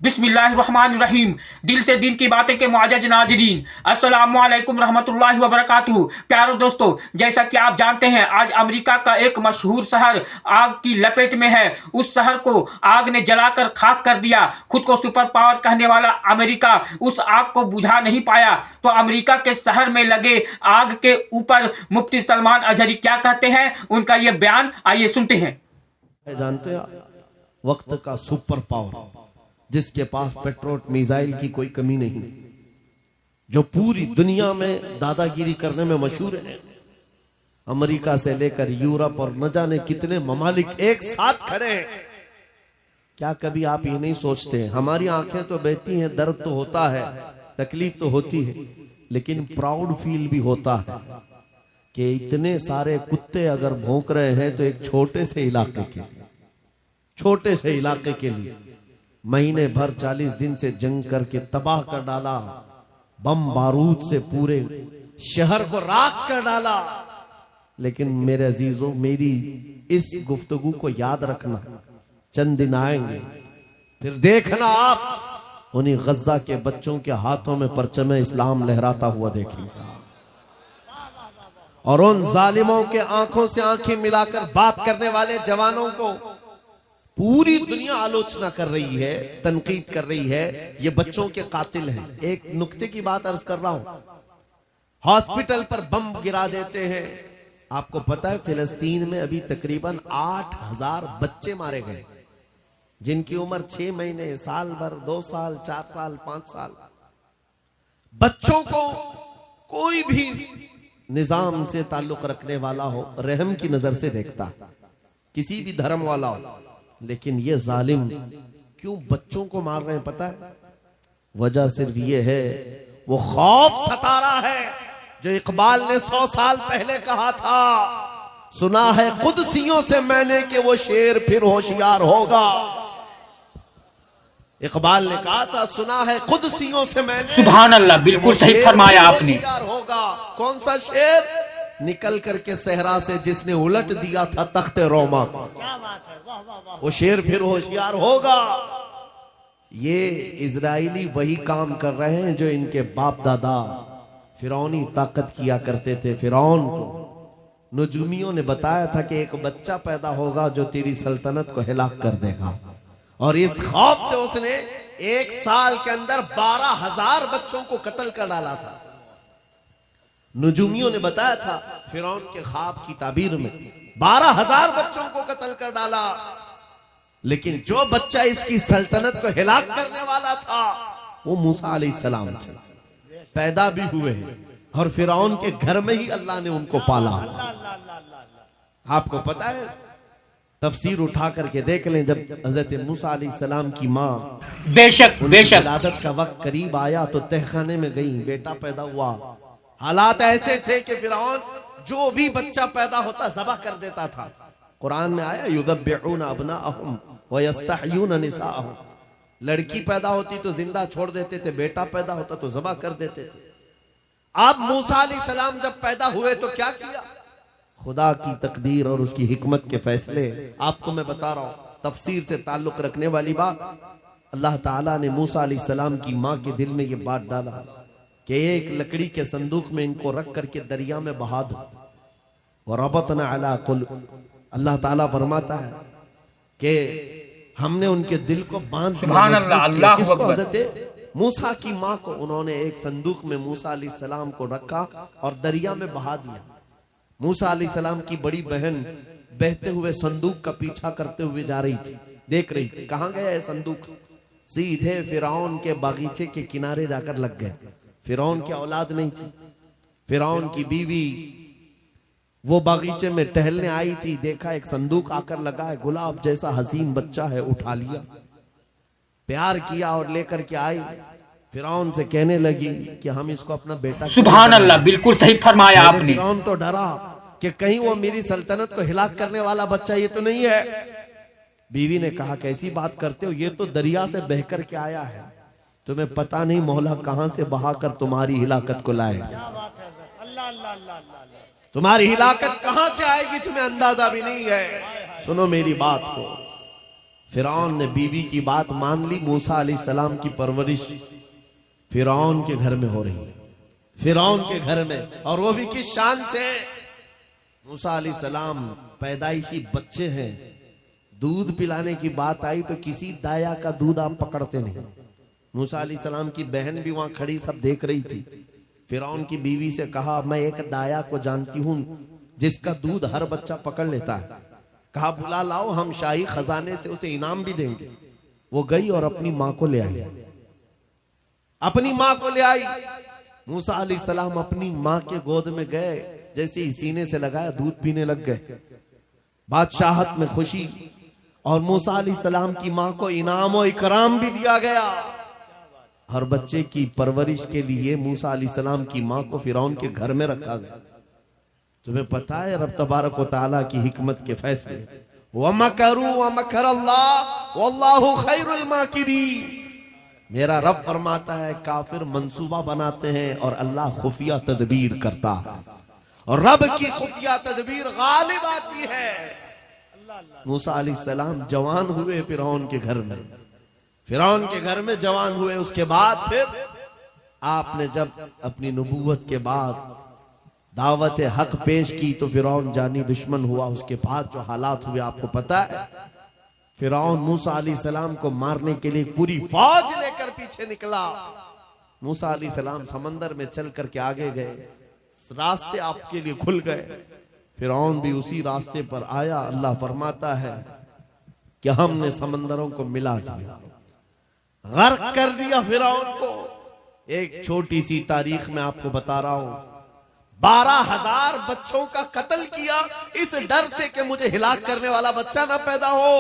बिस्मिल्लाहिर्रहमानिर्रहीम। दिल से दिन की बातें के मुआज़्ज़ज़ नाज़रीन, अस्सलामु अलैकुम रहमतुल्लाहि व बरकातुहू। प्यारो दोस्तों, जैसा कि आप जानते हैं आज अमेरिका का एक मशहूर शहर आग की लपेट में है। उस शहर को आग ने जलाकर खाक कर दिया। खुद को सुपर पावर कहने वाला अमेरिका उस आग को बुझा नहीं पाया। तो अमेरिका के शहर में लगे आग के ऊपर मुफ्ती सलमान अजहरी क्या कहते हैं, उनका ये बयान आइए सुनते हैं। जानते हैं वक्त का सुपर पावर जिसके पास पेट्रोल मिसाइल की कोई कमी नहीं, जो पूरी दुनिया में दादागिरी करने में मशहूर है। अमेरिका से लेकर यूरोप और न जाने कितने ममालिक एक साथ खड़े हैं। क्या कभी आप ये नहीं सोचते, हमारी आंखें तो बहती हैं, दर्द तो होता है, तकलीफ तो होती है, लेकिन प्राउड फील भी होता है कि इतने सारे कुत्ते अगर भौंक रहे हैं तो एक छोटे से इलाके के लिए महीने भर 40 दिन से जंग करके तबाह कर डाला, बम बारूद से पूरे शहर को राख कर डाला। लेकिन मेरे अजीजों, मेरी इस गुफ्तगू को याद रखना, चंद दिन आएंगे फिर देखना आप उन्हीं गज्जा के बच्चों के हाथों में परचम इस्लाम लहराता हुआ देखेंगे, और उन जालिमों के आंखों से आंखें मिलाकर बात करने वाले जवानों को पूरी दुनिया आलोचना कर रही है, तनकीद कर रही है, ये बच्चों के कातिल हैं। एक नुक्ते की बात अर्ज कर रहा हूं, हॉस्पिटल पर बम गिरा देते हैं। आपको पता है फिलिस्तीन में अभी तकरीबन 8000 बच्चे मारे गए, जिनकी उम्र 6 महीने, साल भर, 2 साल, 4 साल, 5 साल। बच्चों को कोई भी निजाम से ताल्लुक रखने वाला हो रहम की नजर से देखता, किसी भी धर्म वाला हो, लेकिन ये जालिम क्यों बच्चों को मार रहे हैं पता है? वजह सिर्फ ये है, वो खौफ सता रहा है जो इकबाल ने 100 साल पहले कहा था, सुना है कुदसियों से मैंने कि वो शेर फिर होशियार होगा। इकबाल ने कहा था, सुना है कुदसियों से मैंने, सुभान अल्लाह, बिल्कुल सही फरमाया आपने। होगा कौन सा शेर? निकल करके सहरा से जिसने उलट दिया था तख्ते रोमा को, वो शेर फिर होशियार होगा। ये इजराइली वही काम कर रहे हैं जो इनके बाप दादा फिरौनी ताकत किया करते थे। फिरौन को नजूमियों ने बताया था कि एक बच्चा पैदा होगा जो तेरी सल्तनत को हिलाक कर देगा, और इस खौफ से उसने 1 साल के अंदर 12,000 बच्चों को कत्ल कर डाला था। नजूमियों ने बताया था फिरौन के ख्वाब की ताबीर में 12,000 बच्चों को कत्ल कर डाला, लेकिन जो बच्चा इसकी सल्तनत को हिलाक करने वाला था वो मूसा अलैहिस्सलाम थे। पैदा भी हुए हैं और फिरौन के घर में ही अल्लाह ने उनको पाला। आपको पता है, तफसीर उठा करके देख लें, जब हजरत मूसा अलैहिस्सलाम की माँ बेशक विलादत का वक्त करीब आया तो तहखाने में गई, बेटा पैदा हुआ। हालात ऐसे थे कि फिरौन जो भी बच्चा पैदा होता ज़बह कर देता था। कुरान में आया, युदब्बिऊना अबनाअहुम व यस्तहयूना निसाअहुम। लड़की पैदा होती तो जिंदा छोड़ देते थे, बेटा पैदा होता तो ज़बह कर देते थे। अब मूसा अलैहिस्सलाम जब पैदा हुए तो क्या किया? खुदा की तकदीर और उसकी हिकमत के फैसले आपको मैं बता रहा हूं, तफसीर से ताल्लुक रखने वाली बात। अल्लाह ताला ने मूसा अलैहिस्सलाम की माँ के दिल में ये बात डाला कि एक लकड़ी के संदूक में इनको रख करके दरिया में बहा दो, और रबतना अला कुलूब। अल्लाह ताला फरमाता है कि हमने उनके दिल को बांध दिया। मूसा की माँ को उन्होंने एक संदूक में मूसा अलैहिस्सलाम को रखा और दरिया में बहा दिया। मूसा अलैहिस्सलाम की बड़ी बहन बहते हुए संदूक का पीछा करते हुए जा रही थी, देख रही थी कहां गया है संदूक। सीधे फिरौन के बागीचे के किनारे जाकर लग गए। फिरौन की औलाद नहीं थी, फिरौन की बीवी वो बागीचे में टहलने आई थी, देखा एक संदूक आकर लगा है, गुलाब जैसा हसीन बच्चा है, उठा लिया, प्यार किया और लेकर के आई। फिरौन से कहने लगी कि हम इसको अपना बेटा। सुभान अल्लाह, बिल्कुल सही फरमाया आपने। फिरौन तो डरा कि कहीं वो मेरी सल्तनत को हिलाक करने वाला बच्चा ये तो नहीं है। बीवी ने कहा, कैसी बात करते हो, ये तो दरिया से बहकर के आया है, तुम्हें पता नहीं मौला कहां से बहाकर तुम्हारी हिलाकत को लाए। तुम्हारी हिलाकत कहां से आएगी तुम्हें अंदाजा भी नहीं है। सुनो मेरी बात को, फिरौन ने बीवी की बात मान ली। मूसा अलैहिस्सलाम की परवरिश फिरौन के घर में हो रही है, फिरौन के घर में, और वो भी किस शान से। मूसा अलैहिस्सलाम पैदाइशी बच्चे हैं, दूध पिलाने की बात आई तो किसी दाया का दूध आप पकड़ते नहीं। मूसा अलैहिस्सलाम की बहन भी वहां खड़ी सब देख रही थी। फिरौन की बीवी से कहा, मैं एक दाया को जानती हूं जिसका दूध हर बच्चा पकड़ लेता है। कहा बुला लाओ, हम शाही खजाने से उसे इनाम भी देंगे। वो गई और अपनी मां को ले आई, अपनी मां को ले आई। मूसा अलैहिस्सलाम अपनी मां के गोद में गए, जैसे ही सीने से लगाया दूध पीने लग गए। बादशाहत में खुशी, और मूसा अलैहिस्सलाम की मां को इनाम और इकराम भी दिया गया। हर बच्चे की परवरिश के लिए मूसा अलैहिस्सलाम की मां को फिरौन के घर में रखा गया। तुम्हें पता है रब तबारक व तआला की हिकमत के फैसले। वमकरू वमकरल्लाह वल्लाहु खैरुल माकिरीन। मेरा रब फरमाता है काफिर मंसूबा बनाते हैं और अल्लाह खुफिया तदबीर करता है, और रब की खुफिया तदबीर गालिब आती है। मूसा अलैहिस्सलाम जवान हुए फिरौन के घर में, फिरौन के घर में जवान हुए। उसके बाद फिर आपने जब अपनी नबूवत के बाद दावत हक पेश की तो फिरौन जानी दुश्मन हुआ। उसके बाद जो हालात हुए आपको पता है। फिरौन मूसा अलैहिस्सलाम को मारने के लिए पूरी फौज लेकर पीछे निकला। मूसा अलैहिस्सलाम समंदर में चल करके आगे गए, रास्ते आपके लिए खुल गए। फिरौन भी उसी रास्ते पर आया। अल्लाह फरमाता है कि हमने समंदरों को मिला दिया, गर्क कर दिया फिरौन को। एक छोटी सी तारीख में आपको बता रहा हूं, 12,000 बच्चों का कत्ल किया इस डर से कि मुझे हिलाक करने वाला बच्चा ना पैदा हो।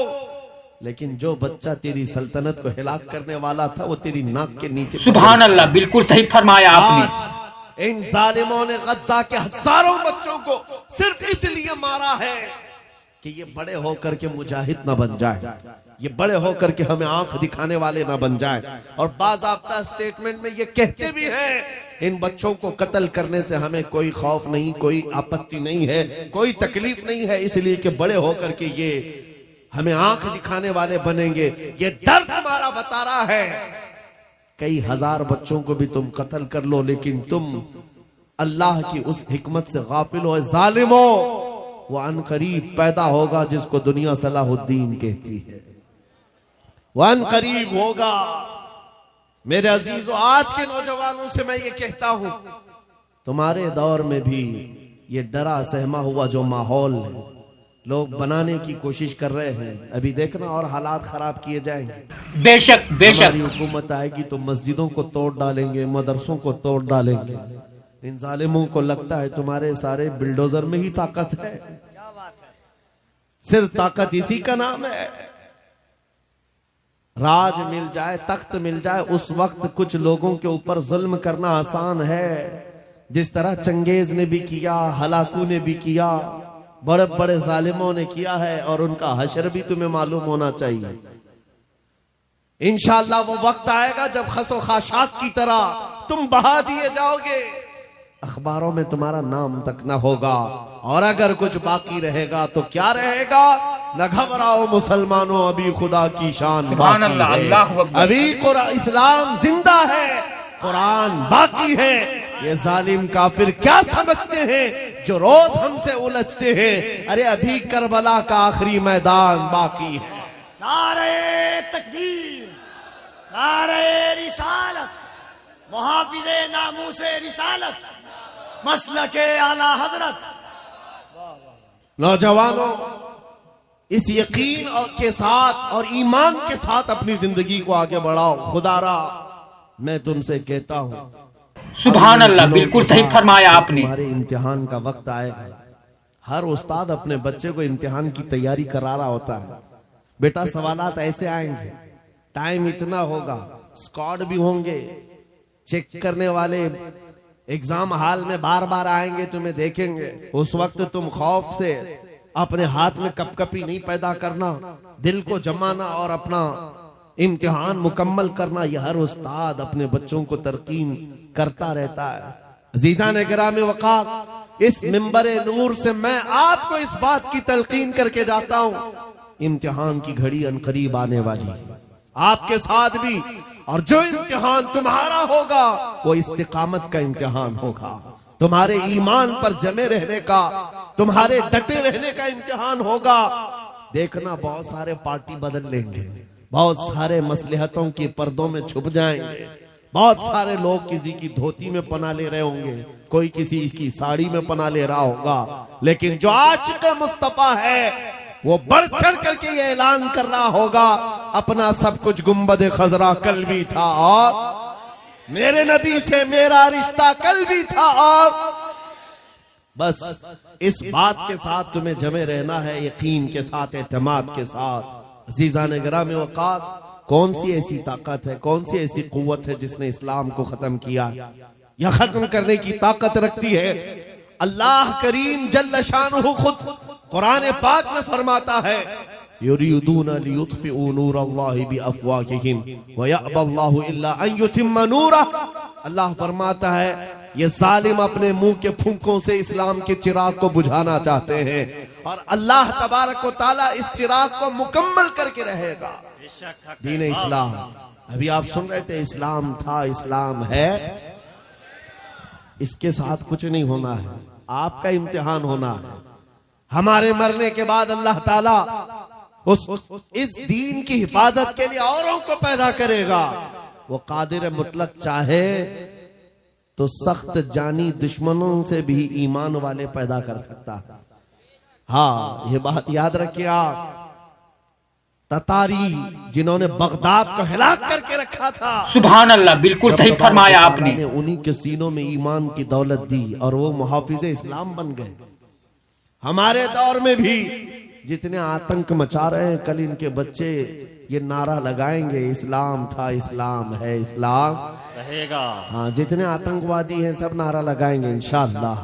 लेकिन जो बच्चा तेरी सल्तनत को हिलाक करने वाला था वो तेरी नाक के नीचे। सुभान अल्लाह, बिल्कुल सही फरमाया आपने। आज इन जालिमों ने गद्दा के हजारों बच्चों को सिर्फ इसलिए मारा है कि ये बड़े होकर के मुजाहिद ना बन जाए, ये बड़े होकर के हमें आंख दिखाने वाले ना बन जाए। और बाज़ाब्ता स्टेटमेंट में ये कहते भी हैं, इन बच्चों को कत्ल करने से हमें कोई खौफ नहीं, कोई आपत्ति नहीं है, कोई तकलीफ नहीं है, इसलिए कि बड़े होकर के ये हमें आंख दिखाने वाले बनेंगे। ये डर तुम्हारा बता रहा है। कई हजार बच्चों को भी तुम कत्ल कर लो, लेकिन तुम अल्लाह की उस हिकमत से गाफिल हो। जालिमो, वो अनकरीब पैदा होगा जिसको दुनिया सलाहुद्दीन कहती है, वो अनकरीब होगा। मेरे अजीजों, आज के नौजवानों से मैं ये कहता हूं, तुम्हारे दौर में भी ये डरा सहमा हुआ जो माहौल है, लोग बनाने की कोशिश कर रहे हैं। अभी देखना और हालात खराब किए जाएंगे। बेशक बेशक हमारी हुकूमत आएगी तो मस्जिदों को तोड़ डालेंगे, मदरसों को तोड़ डालेंगे। इन जालिमों को लगता है तुम्हारे सारे बिल्डोजर में ही ताकत है। सिर्फ ताकत इसी का नाम है। राज मिल जाए, तख्त मिल जाए, उस वक्त कुछ लोगों के ऊपर जुल्म करना आसान है। जिस तरह चंगेज ने भी किया, हलाकू ने भी किया, बड़े बड़े जालिमों ने किया है, और उनका हशर भी तुम्हें मालूम होना चाहिए। इंशाअल्लाह वो वक्त आएगा जब खसो खाशात की तरह तुम बहा दिए जाओगे, अखबारों में तुम्हारा नाम तक न होगा। और अगर कुछ बाकी रहेगा तो क्या रहेगा? न घबराओ मुसलमानों, अभी खुदा की शान बाकी है, अभी इस्लाम जिंदा है, कुरान बाकी है। ये जालिम काफिर क्या समझते हैं जो रोज हमसे उलझते हैं? अरे अभी करबला का आखिरी मैदान बाकी है। नारे तकबीर, नारे रिसालत, मुहाफिज़े नामूसे रिसालत, मसलके आला हजरत। नौजवानों, इस यकीन और के साथ और ईमान के साथ अपनी जिंदगी को आगे बढ़ाओ। खुदारा मैं तुमसे कहता हूं, सुभान अल्लाह, बिल्कुल सही फरमाया आपने। तुम्हारे इम्तिहान का वक्त आएगा। हर उस्ताद अपने बच्चे को इम्तिहान की तैयारी करा रहा होता है। बेटा सवालात ऐसे आएंगे, टाइम इतना होगा, स्क्वाड भी होंगे, चेक करने वाले एग्जाम हॉल में बार बार आएंगे, तुम्हें देखेंगे। उस वक्त तुम खौफ से अपने हाथ में कपकपी नहीं पैदा करना, दिल को जमाना और अपना इम्तिहान मुकम्मल करना। यह हर उस्ताद अपने बच्चों को तरकीन करता रहता है। अजीज़ान गिरामी वक़ार, इस मिंबर नूर से मैं आपको इस बात की तलकीन करके जाता हूं इम्तिहान की घड़ी अनकरीब आने वाली है आपके साथ भी। और जो इम्तिहान तुम्हारा होगा वो इस्तिकामत का इम्तिहान होगा, तुम्हारे ईमान पर जमे रहने का, तुम्हारे डटे रहने का इम्तिहान होगा। देखना बहुत सारे पार्टी बदल लेंगे, बहुत सारे मसलहतों के पर्दों में छुप जाएंगे, बहुत सारे लोग किसी की धोती में पनाह ले रहे होंगे, कोई किसी की साड़ी में पनाह ले रहा होगा, लेकिन जो आशिक़ मुस्तफा है वो बढ़ चढ़ करके ये ऐलान कर रहा होगा अपना सब कुछ गुंबद खजरा कल भी था और मेरे नबी से मेरा रिश्ता कल भी था। और बस इस बात के साथ तुम्हें जमे रहना है, यकीन के साथ, एतमाद के साथ। अज़ीज़ान गिराम वक़ात, कौन सी ऐसी ताकत है, कौन सी ऐसी कुव्वत है जिसने इस्लाम को खत्म किया या खत्म करने की ताकत रखती है? अल्लाह करीम जल्ल शानुहु खुद कुरान पाक में फरमाता है, युरीदून लियुत्फिउ नूरल्लाहि बिअफ़वाहिहिम व यअबल्लाहु इल्ला अन युतिम्मा नूरह। अल्लाह फरमाता है ये जालिम अपने मुंह के फूंकों से इस्लाम के चिराग को बुझाना चाहते हैं और अल्लाह तबारक व तआला इस चिराग को मुकम्मल करके रहेगा। दीन इस्लाम, अभी आप सुन रहे थे, इस्लाम था, इस्लाम है, इसके साथ कुछ नहीं होना है, आपका इम्तिहान होना है। हमारे मरने के बाद अल्लाह ताला इस दीन की हिफाजत के लिए औरों को पैदा करेगा। वो कादिर मुतलक चाहे तो सख्त जानी दुश्मनों से भी ईमान वाले पैदा कर सकता है। हाँ, ये बात याद रखिए आप। ततारी जिन्होंने बगदाद को हिलाक करके रखा था, सुभान अल्लाह, बिल्कुल सही फरमाया आपने। उन्हीं के सीनों में ईमान की दौलत दी और वो मुहाफिज इस्लाम बन गए। हमारे दौर में भी जितने आतंक मचा रहे हैं, कल इनके बच्चे ये नारा लगाएंगे, इस्लाम था, इस्लाम है, इस्लाम रहेगा। हाँ, जितने आतंकवादी हैं सब नारा लगाएंगे इंशाअल्लाह।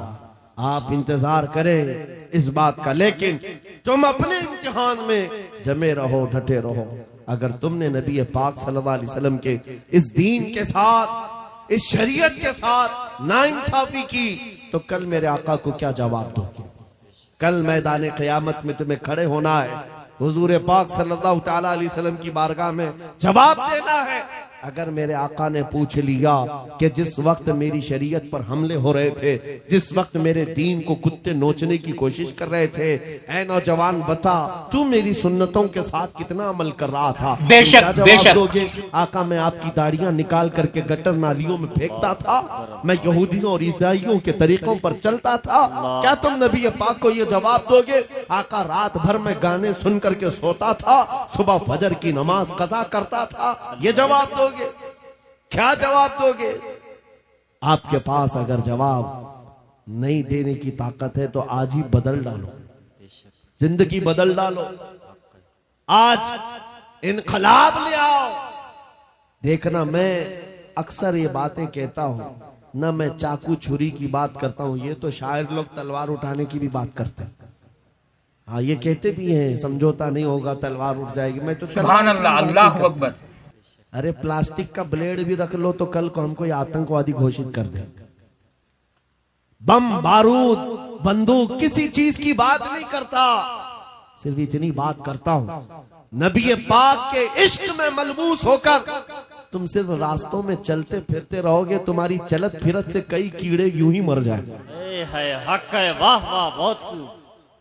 आप इंतजार करें इस बात का, लेकिन तुम अपने इम्तिहान में जमे रहो, डटे रहो। अगर तुमने नबी पाक सल्लल्लाहु अलैहि वसल्लम के इस दीन के साथ, इस शरीयत के साथ नाइंसाफी की, तो कल मेरे आका को क्या जवाब दोगे? कल मैदान क़यामत में तुम्हें खड़े होना है, हुजूर पाक सल्लल्लाहु तआला अलैहि वसल्लम की बारगाह में जवाब देना है। अगर मेरे आका ने पूछ लिया कि जिस वक्त मेरी शरीयत पर हमले हो रहे थे, जिस वक्त मेरे दीन को कुत्ते नोचने की कोशिश कर रहे थे, ऐ नौजवान बता तू मेरी सुन्नतों के साथ कितना अमल कर रहा था? बेशक बेशक दोगे? आका, मैं आपकी दाढ़ियां निकाल करके गटर नालियों में फेंकता था, मैं यहूदियों और ईसाइयों के तरीकों पर चलता था, क्या तुम नबी पाक को ये जवाब दोगे? आका, रात भर में गाने सुन करके सोता था, सुबह फजर की नमाज कज़ा करता था, ये जवाब दोगे? क्या जवाब दोगे? आपके पास अगर जवाब नहीं देने की ताकत है तो आज ही बदल डालो, जिंदगी बदल डालो, आज इनकलाब ले आओ। देखना, मैं अक्सर ये बातें कहता हूं ना, मैं चाकू छुरी की बात करता हूं, ये तो शायर लोग तलवार उठाने की भी बात करते हैं। हाँ, ये कहते भी हैं समझौता नहीं होगा, तलवार उठ जाएगी। मैं तो सुभान अल्लाह, अल्लाहु अकबर। अरे प्लास्टिक का ब्लेड भी रख लो तो कल को हमको आतंकवादी घोषित कर दे। बम, बारूद, बंदूक, किसी चीज की बात नहीं करता, सिर्फ इतनी बात करता हूं, नबी पाक के इश्क में मलबूस होकर तुम सिर्फ रास्तों में चलते फिरते रहोगे, तुम्हारी चलत फिरत से कई कीड़े यूं ही मर जाए। हक है, वाह वाह, बहुत खूब।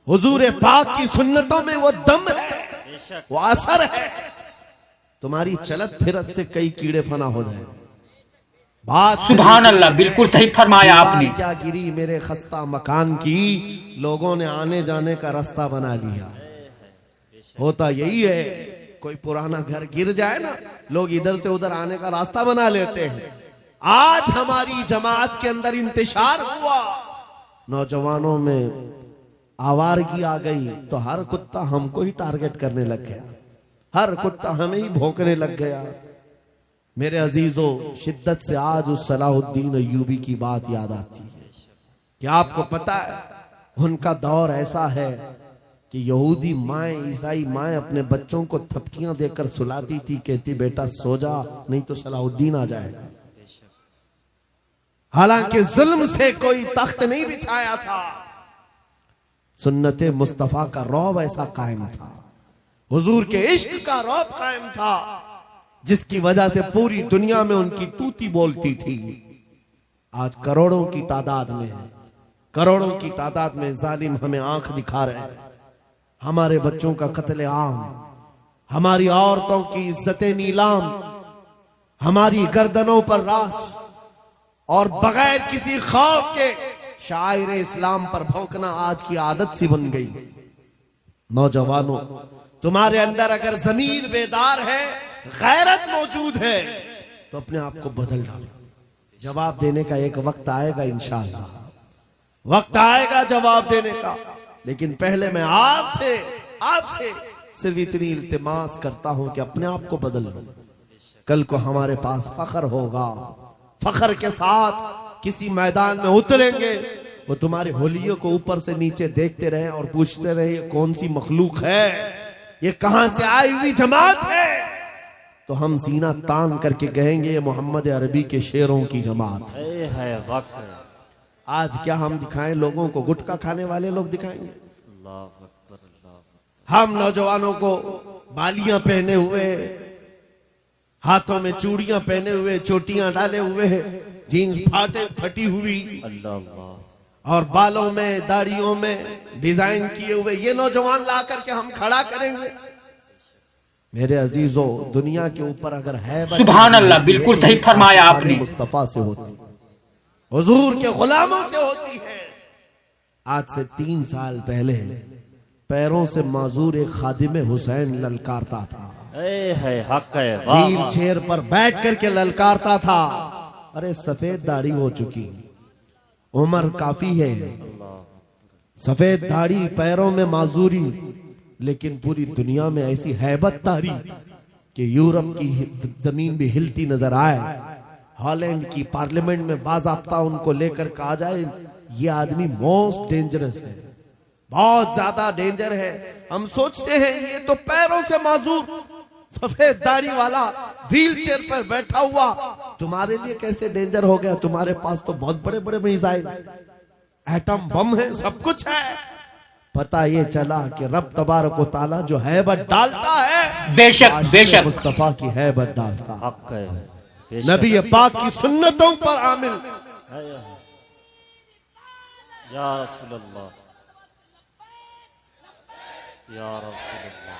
हुजूर पाक की सुन्नतों में वो दम है, वो असर है, तुम्हारी चलत फिरत से कई कीड़े फना हो जाए। बात सुभान अल्लाह, बिल्कुल सही फरमाया आपने। क्या गिरी मेरे खस्ता मकान की, लोगों ने आने जाने का रास्ता बना लिया। होता यही है, कोई पुराना घर गिर जाए ना, लोग इधर से उधर आने का रास्ता बना लेते हैं। आज हमारी जमात के अंदर इंतशार हुआ, नौजवानों में आवारगी आ गई, तो हर कुत्ता हमको ही टारगेट करने लग गया, हर कुत्ता हमें ही भौंकने लग गया। मेरे अजीजों, शिद्दत से आज उस सलाहुद्दीन अय्यूबी की बात याद आती है। क्या आपको पता है, उनका दौर ऐसा है कि यहूदी माएं, ईसाई माएं अपने बच्चों को थपकियां देकर सुलाती थी, कहती बेटा सो जा, नहीं तो सलाहुद्दीन आ जाएगा। हालांकि जुल्म से कोई तख्त नहीं बिछाया था, सुन्नते मुस्तफा का रौब ऐसा कायम था। हुजूर के इश्क का रौब कायम था, जिसकी वजह से पूरी दुनिया में उनकी तूती बोलती थी। आज करोड़ों की तादाद में है, करोड़ों की तादाद में जालिम हमें आंख दिखा रहे हैं। हमारे बच्चों का कत्ले आम, हमारी औरतों की इज्जतें नीलाम, हमारी गर्दनों पर राज, और बगैर किसी खौफ के शायर इस्लाम पर भौंकना आज की आदत सी बन गई। नौजवानों, तुम्हारे अंदर अगर ज़मीर बेदार है, गैरत मौजूद है, तो अपने आप को बदल डालो। जवाब देने का एक वक्त आएगा, इंशाअल्लाह वक्त आएगा जवाब देने का। लेकिन पहले मैं आपसे सिर्फ इतनी इल्तिमास करता हूं कि अपने आप को बदल लो। कल को हमारे पास फख्र होगा, फख्र के साथ किसी मैदान में उतरेंगे, वो तुम्हारे होलियों को ऊपर से नीचे देखते रहे और पूछते रहे ये कौन सी मखलूक है, ये कहां से आई हुई जमात है, तो हम सीना तान करके कहेंगे ये मोहम्मद अरबी के शेरों की जमात है। वक्त आज क्या हम दिखाएं लोगों को? गुटखा खाने वाले लोग दिखाएंगे। अल्लाह अकबर, अल्लाह। हम नौजवानों को बालियां पहने हुए, हाथों में चूड़ियां पहने हुए, चोटियां डाले हुए, जीन्स फटी हुई, अल्लाह अल्लाह। और बालों में दाढ़ियों में डिजाइन किए हुए ये नौजवान ला करके हम खड़ा करेंगे। मेरे अजीजों, दुनिया के ऊपर अगर है सुभान अल्लाह, बिल्कुल सही फरमाया आपने। मुस्तफा से होती, हुजूर के गुलामों से होती है। आज से 3 साल पहले पैरों से माजूर एक खादिम हुसैन ललकारता था, है हक है। वाह व्हील वाह। चेयर पर बैठ करके ललकारता था। अरे सफेद दाढ़ी हो चुकी, उम्र काफी है, सफेद दाढ़ी, पैरों में माजूरी, लेकिन पूरी दुनिया में ऐसी हैबत तारी कि यूरोप की जमीन भी हिलती नजर आए। हॉलैंड की पार्लियामेंट में बाज़ाब्ता उनको लेकर कहा जाए ये आदमी मोस्ट डेंजरस है, बहुत ज्यादा डेंजर है। हम सोचते हैं ये तो पैरों से माजूर सफेद दाढ़ी वाला व्हील चेयर पर बैठा हुआ तुम्हारे लिए कैसे डेंजर हो गया? तुम्हारे पास तो बहुत बड़े बड़े मिसाइल, एटम बम है, सब कुछ है। पता ये चला कि रब तबारक व तआला जो हैबत डालता है, बेशक बेशक मुस्तफा की हैबत डालता है। हक है, बेशक। नबी पाक की सुन्नतों पर आमिल। है। या रसूल अल्लाह, या रसूल अल्लाह।